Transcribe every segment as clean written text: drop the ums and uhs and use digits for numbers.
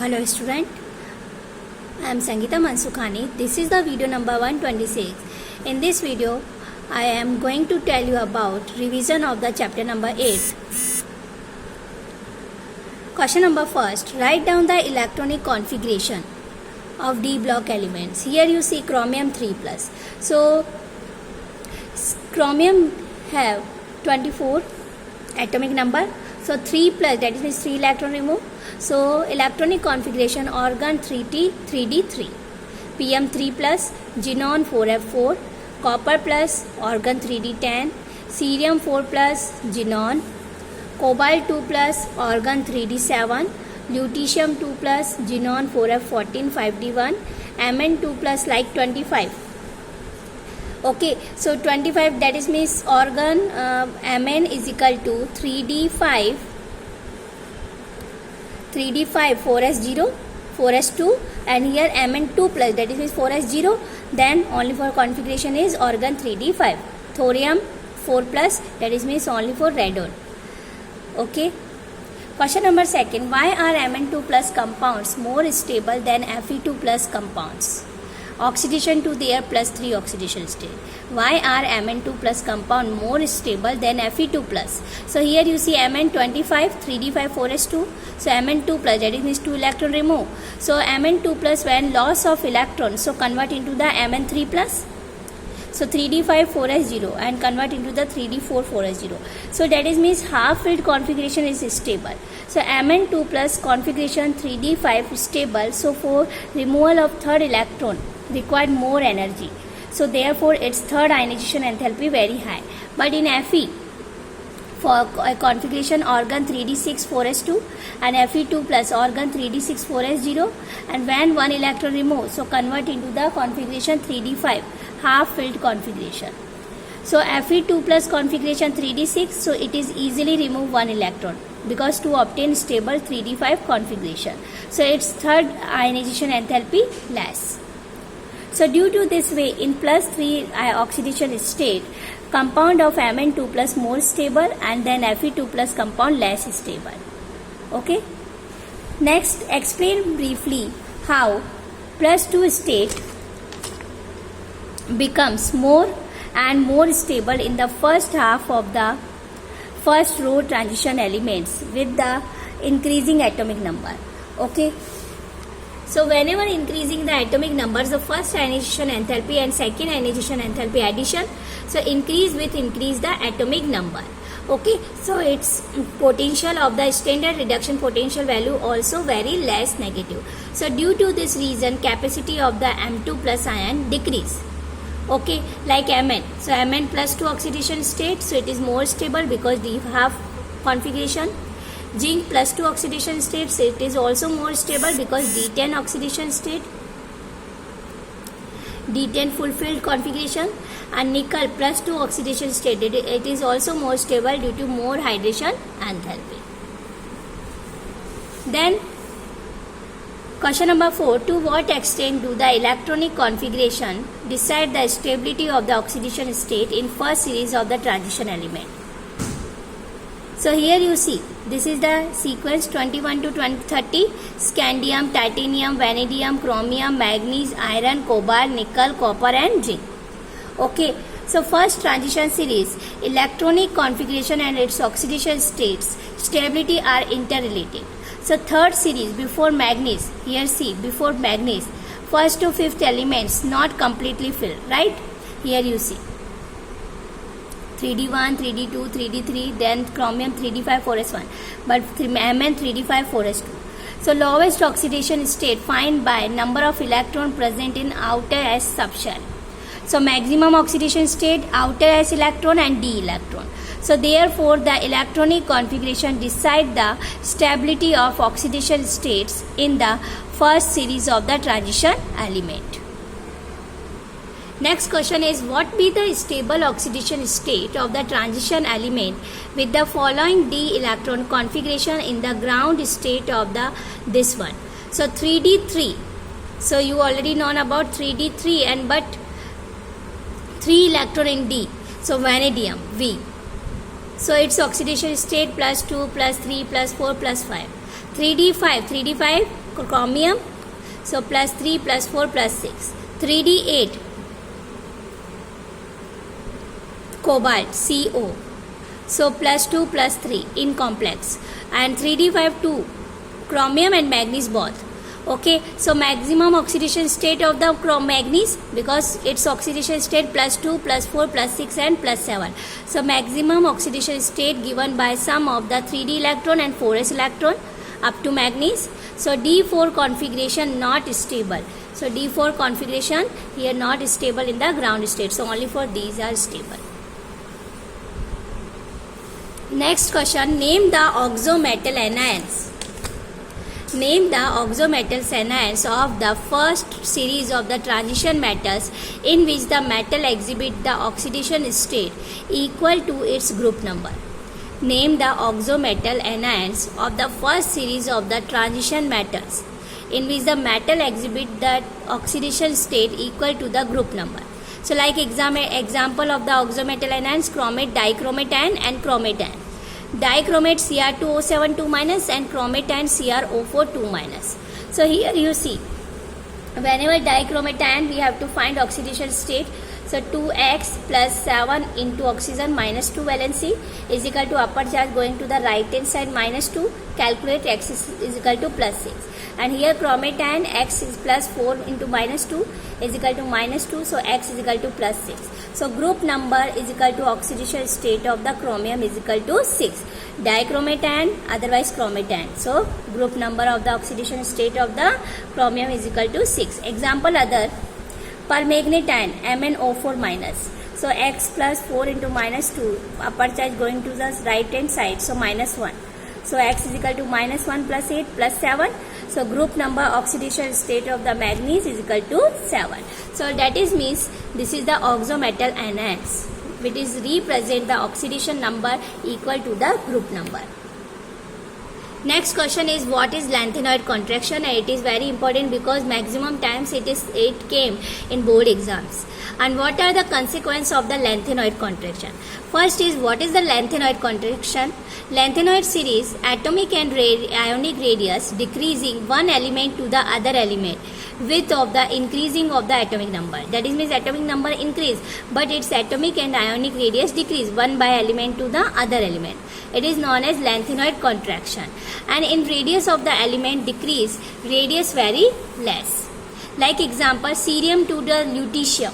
Hello student, I am Sangeeta Mansukhani. This is the video number 126. In this video, I am going to tell you about revision of the chapter number 8. Question number first, write down the electronic configuration of D block elements. Here you see chromium 3+. So, chromium have 24 atomic number. So 3+, that means 3 electron remove. So electronic configuration organ 3D3, PM 3+, xenon 4F4, copper plus organ 3D10, cerium 4+, xenon, cobalt 2+, organ 3D7, lutetium 2+, xenon 4F14, 5D1, Mn 2+, like 25. Okay, so 25, that is means organ Mn is equal to 3D5 4s0 4s2, and here Mn 2+, that is means 4s0. Then only for configuration is organ 3D5, thorium 4+, that is means only for radon. Okay, question number second, why are Mn2+ compounds more stable than Fe2+ compounds? Oxidation to their +3 oxidation state. Why are Mn2+ compound more stable than Fe2+? So here you see Mn25 3D5 4s2. So Mn2+, that means 2 electron remove. So Mn2+ when loss of electron, so convert into the Mn3+. So 3D5 4s0 and convert into the 3D4 4s0. So that is means half filled configuration is stable. So Mn2+ configuration 3D5 stable. So for removal of third electron required more energy. So therefore its third ionization enthalpy very high. But in Fe, for configuration organ 3D6 4s2 and Fe2+ organ 3D6 4s0, and when one electron removed, so convert into the configuration 3D5 half filled configuration. So Fe2+ configuration 3D6, so it is easily remove one electron because to obtain stable 3D5 configuration. So its third ionization enthalpy less. So due to this way, in +3 oxidation state, compound of Mn2+ more stable and then Fe2+ compound less stable. Okay. Next, explain briefly how +2 state becomes more and more stable in the first half of the first row transition elements with the increasing atomic number. Okay. So whenever increasing the atomic numbers, the first ionization enthalpy and second ionization enthalpy addition, so increase the atomic number. Okay, so its potential of the standard reduction potential value also very less negative. So due to this reason, capacity of the M2+ ion decrease. Okay, like Mn. So Mn +2 oxidation state, so it is more stable because we have configuration. Zinc +2 oxidation state, so it is also more stable because D10 oxidation state, D10 fulfilled configuration, and nickel +2 oxidation state, it is also more stable due to more hydration enthalpy. Then question number 4, to what extent do the electronic configuration decide the stability of the oxidation state in first series of the transition element? So here you see, this is the sequence 21 to 30, scandium, titanium, vanadium, chromium, manganese, iron, cobalt, nickel, copper and zinc. Okay, so first transition series, electronic configuration and its oxidation states, stability are interrelated. So third series, before manganese, here see, before manganese, first to fifth elements not completely filled, right? Here you see. 3D1, 3D2, 3D3, then chromium 3D5 4s1, but Mn 3D5 4s2. So lowest oxidation state find by number of electron present in outer S subshell. So maximum oxidation state, outer S electron and D electron. So therefore the electronic configuration decide the stability of oxidation states in the first series of the transition element. Next question is, what be the stable oxidation state of the transition element with the following D electron configuration in the ground state of this one? So 3D3. So you already know about 3D3 and but 3 electron in D. So vanadium V. So its oxidation state +2, +3, +4, +5. 3d5 chromium, so plus 3 plus 4 plus 6. 3d8 cobalt, Co, so plus 2 plus 3 in complex, and 3d5 2 chromium and manganese both. Okay, so maximum oxidation state of the manganese, because its oxidation state plus 2 plus 4 plus 6 and plus 7. So maximum oxidation state given by sum of the 3d electron and 4s electron up to manganese. So D4 configuration not stable. So D4 configuration here not stable in the ground state. So only for these are stable. Next question, name the oxometal anions. Name the oxometal anions of the first series of the transition metals in which the metal exhibit the oxidation state equal to its group number. Name the oxometal anions of the first series of the transition metals in which the metal exhibit the oxidation state equal to the group number. So like example of the oxometal anions, chromate, dichromate ion and chromate ion. Dichromate Cr2O7 2 minus and chromate ion CrO4 2 minus. So here you see, whenever dichromate ion we have to find oxidation state. So 2x plus 7 into oxygen minus 2 valency is equal to upper charge going to the right hand side minus 2. Calculate x is equal to plus 6. And here chromate ion x is plus 4 into minus 2 is equal to minus 2. So x is equal to plus 6. So group number is equal to oxidation state of the chromium is equal to 6. Dichromate ion, otherwise chromate ion. So group number of the oxidation state of the chromium is equal to 6. Example other, permanganate ion MnO4 minus. So x plus 4 into minus 2, upper charge going to the right hand side, so minus 1. So x is equal to minus 1 plus 8 plus 7. So group number oxidation state of the manganese is equal to 7. So that is means this is the oxometal anions, which is represent the oxidation number equal to the group number. Next question is what is lanthanoid contraction, and it is very important because maximum times it came in board exams. And what are the consequences of the lanthanoid contraction? First is what is the lanthanoid contraction? Lanthanoid series atomic and ionic radius decreasing one element to the other element with of the increasing of the atomic number. That is means atomic number increase but its atomic and ionic radius decrease one by element to the other element. It is known as lanthanoid contraction. And in radius of the element decrease, radius very less. Like example, cerium to the lutetium.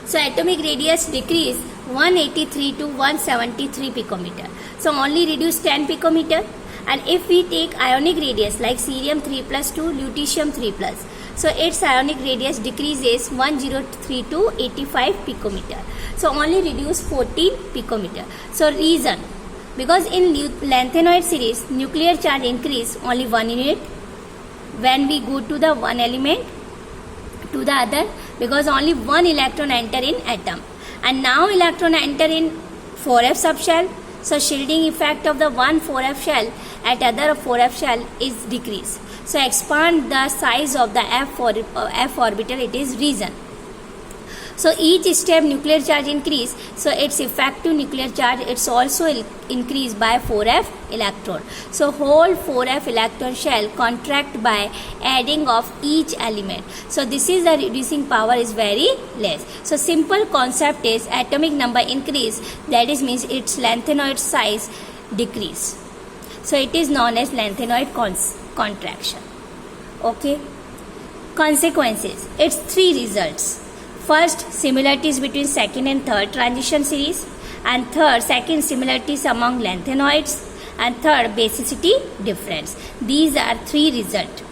So atomic radius decrease 183 to 173 picometer. So only reduce 10 picometer. And if we take ionic radius like cerium 3 plus to lutetium 3 plus, so its ionic radius decreases 103 to 85 picometer. So only reduce 14 picometer. So reason, because in lanthanoid series nuclear charge increase only 1 unit when we go to the one element to the other, because only one electron enter in atom, and now electron enter in 4f subshell. So shielding effect of the one 4f shell at other 4f shell is decreased. So expand the size of the f orbital, it is reason. So each step nuclear charge increase, so its effective nuclear charge it's also increased by 4f electron. So whole 4f electron shell contract by adding of each element. So this is the reducing power is very less. So simple concept is atomic number increase, that is means its lanthanoid size decrease. So it is known as lanthanoid contraction. Okay. Consequences, it's 3 results. First, similarities between second and third transition series, and third, second similarities among lanthanoids, and third, basicity difference. These are 3 results.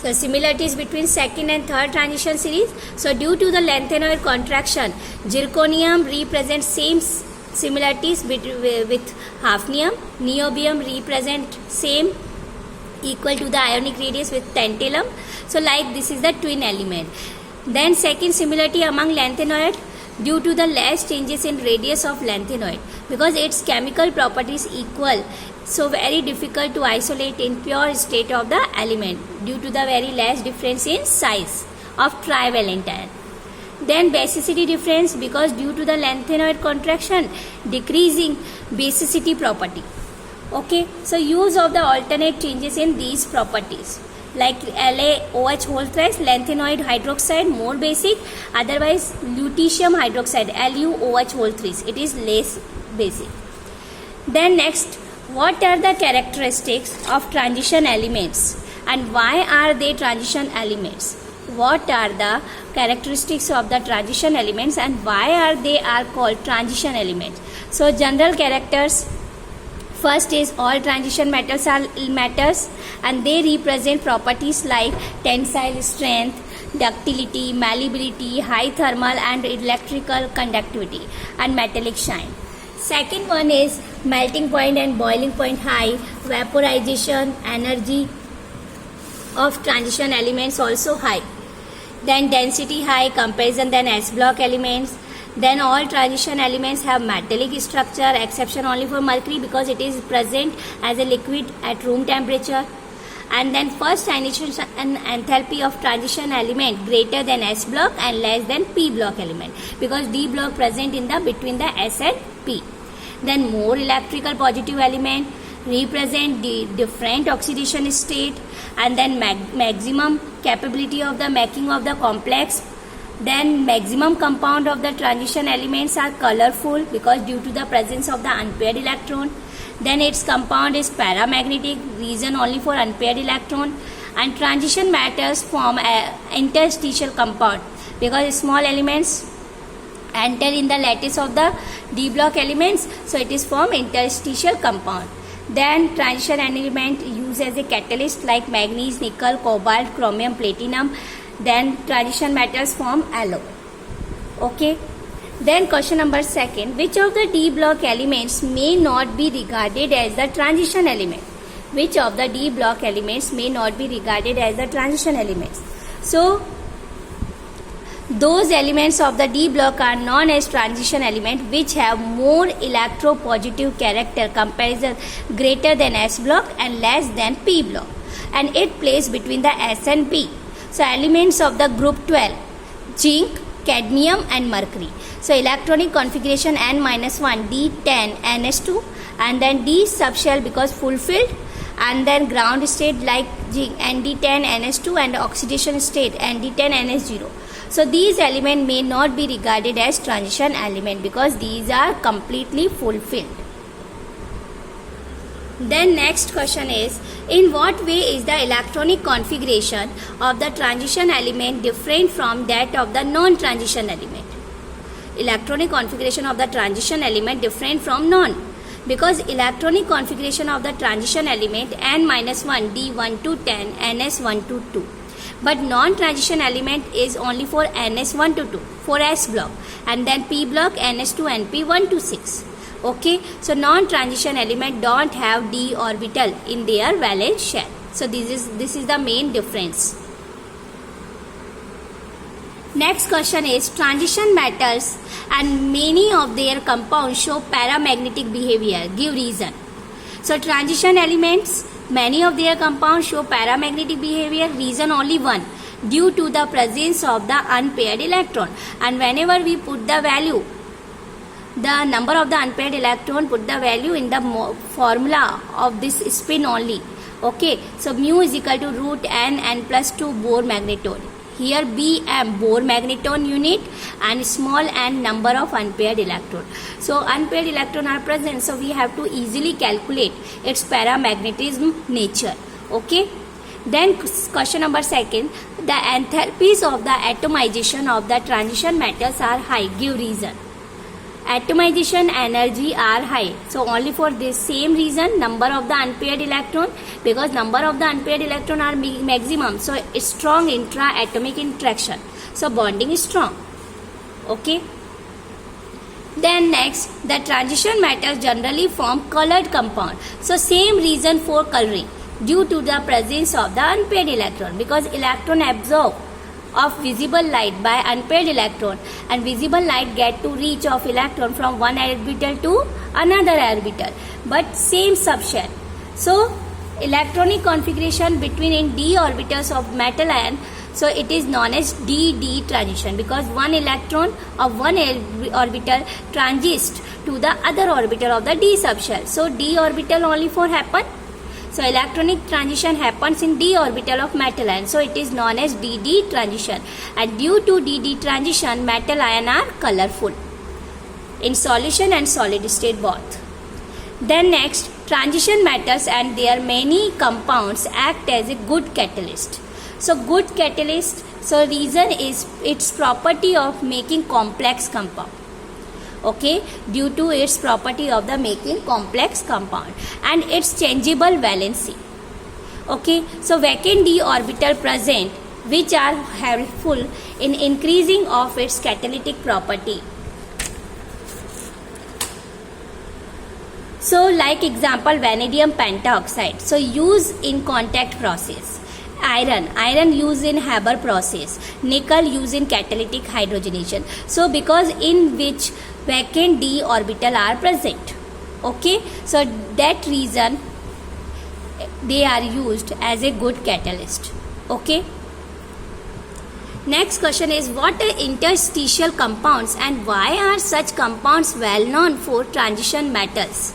So similarities between second and third transition series. So due to the lanthanoid contraction, zirconium represents same similarities with hafnium, niobium represent same equal to the ionic radius with tantalum. So like this is the twin element. Then second similarity among lanthanoid, due to the less changes in radius of lanthanoid, because its chemical properties equal, so very difficult to isolate in pure state of the element due to the very less difference in size of trivalent ion. Then basicity difference, because due to the lanthanoid contraction decreasing basicity property. Okay, so use of the alternate changes in these properties, like LaOH whole thrice, lanthanoid hydroxide, more basic, otherwise lutetium hydroxide, LuOH whole thrice, it is less basic. Then next, what are the characteristics of transition elements and why are they transition elements? What are the characteristics of the transition elements and why are they called transition elements? So general characters. First is all transition metals are matters and they represent properties like tensile strength, ductility, malleability, high thermal and electrical conductivity and metallic shine. Second one is melting point and boiling point high, vaporization energy of transition elements also high. Then density high, comparison than S block elements. Then all transition elements have metallic structure, exception only for mercury because it is present as a liquid at room temperature. And then first transition enthalpy of transition element greater than S block and less than P block element because D block present in the between the S and P. Then more electrical positive element represent the different oxidation state and then maximum capability of the making of the complex. Then maximum compound of the transition elements are colorful because due to the presence of the unpaired electron. Then its compound is paramagnetic, reason only for unpaired electron. And transition metals form an interstitial compound because small elements enter in the lattice of the D block elements, so it is form interstitial compound. Then transition element used as a catalyst like manganese, nickel, cobalt, chromium, platinum. Then transition metals form alloy. Okay. Then question number second, which of the D block elements may not be regarded as the transition element? Which of the D block elements may not be regarded as the transition elements? So those elements of the D block are known as transition element which have more electropositive character comparison greater than S block and less than P block, and it plays between the S and P. So elements of the group 12, zinc, cadmium and mercury. So electronic configuration N-1, D10, NS2 and then D subshell because fulfilled, and then ground state like zinc ND10, NS2 and oxidation state ND10, NS0. So these elements may not be regarded as transition element because these are completely fulfilled. Then next question is, in what way is the electronic configuration of the transition element different from that of the non-transition element? Electronic configuration of the transition element different from non, because electronic configuration of the transition element N-1, D1 to 10, NS1 to 2. But non-transition element is only for NS1 to 2, for S block, and then P block, NS2 and P1 to 6. Okay, so non-transition element don't have d orbital in their valence shell. So this is the main difference. Next question is, transition metals and many of their compounds show paramagnetic behavior. Give reason. So transition elements, many of their compounds show paramagnetic behavior. Reason only one, due to the presence of the unpaired electron. And whenever we put the value, the number of the unpaired electron, put the value in the formula of this spin only. Okay, so mu is equal to root n plus 2 Bohr magneton. Here Bm Bohr magneton unit and small n number of unpaired electron. So unpaired electron are present, so we have to easily calculate its paramagnetism nature. Okay. Then question number second, the enthalpies of the atomization of the transition metals are high. Give reason. Atomization energy are high. So only for this same reason, number of the unpaired electron, because number of the unpaired electron are maximum. So it's strong intra-atomic interaction. So bonding is strong. Okay. Then next, the transition metals generally form colored compound. So same reason for coloring, due to the presence of the unpaired electron, because electron absorb of visible light by unpaired electron, and visible light get to reach of electron from one orbital to another orbital, but same subshell. So electronic configuration between in d orbitals of metal ion, So it is known as d-d transition because one electron of one orbital transits to the other orbital of the d subshell. So d orbital only for happen. So electronic transition happens in d orbital of metal ion. So it is known as d-d transition. And due to d-d transition, metal ion are colorful in solution and solid state both. Then next, transition metals and their many compounds act as a good catalyst. So good catalyst, so reason is its property of making complex compound. Okay, due to its property of the making complex compound and its changeable valency. Okay, so vacant d orbital present which are helpful in increasing of its catalytic property. So like example vanadium pentaoxide, so use in contact process. Iron used in Haber process. Nickel used in catalytic hydrogenation. So because in which vacant d orbital are present. Okay, so that reason they are used as a good catalyst. Okay. Next question is, what are interstitial compounds and why are such compounds well known for transition metals?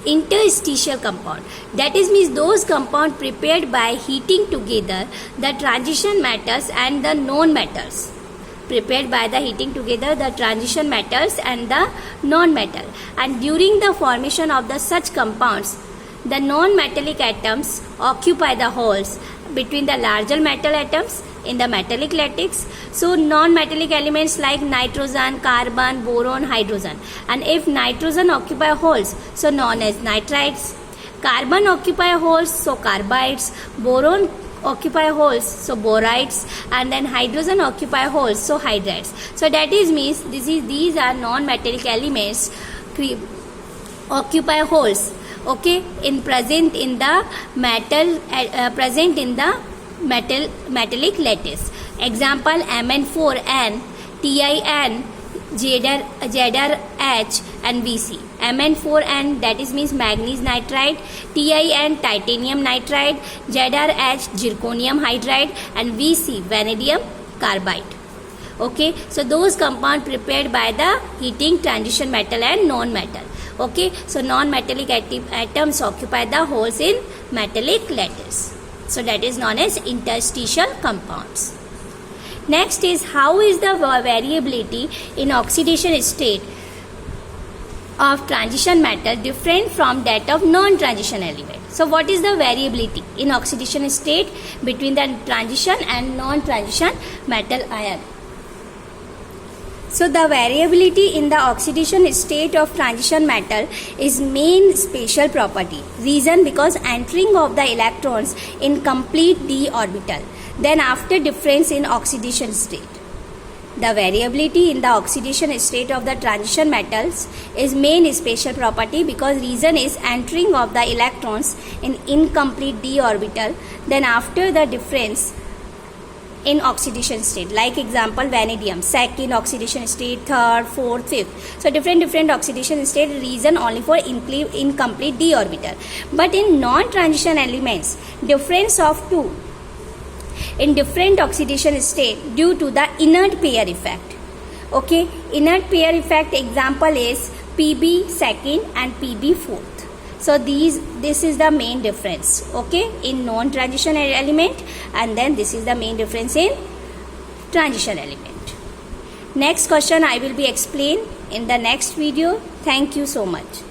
Interstitial compound, that is means those compound prepared by heating together the transition metals and the non-metals. Prepared by the heating together the transition metals and the non-metal, and during the formation of the such compounds the non-metallic atoms occupy the holes between the larger metal atoms in the metallic lattice. So non-metallic elements like nitrogen, carbon, boron, hydrogen, and if nitrogen occupy holes, so known as nitrides, carbon occupy holes, so carbides, boron occupy holes, so borides, and then hydrogen occupy holes, so hydrides. So that is means these are non-metallic elements occupy holes. Okay, in present in the metal metallic lattice. Example Mn4n, TiN, ZrH and Vc. Mn4n, that is means manganese nitride, TiN titanium nitride, ZrH zirconium hydride, and Vc vanadium carbide. Okay, so those compounds prepared by the heating transition metal and non-metal. Okay, so non-metallic atoms occupy the holes in metallic lattice. So that is known as interstitial compounds. Next is, how is the variability in oxidation state of transition metal different from that of non-transition element? So what is the variability in oxidation state between the transition and non-transition metal ion? So the variability in the oxidation state of transition metal is main special property. Reason because entering of the electrons in complete d orbital, then after difference in oxidation state. The variability in the oxidation state of the transition metals is main special property because reason is entering of the electrons in incomplete d orbital, then after the difference in oxidation state. Like example vanadium, second oxidation state, third, fourth, fifth. So different oxidation state, reason only for incomplete d orbital. But in non-transition elements, difference of two in different oxidation state due to the inert pair effect. Okay, inert pair effect example is Pb second and Pb fourth. So this is the main difference, okay, in non-transition element, and then this is the main difference in transition element. Next question I will be explained in the next video. Thank you so much.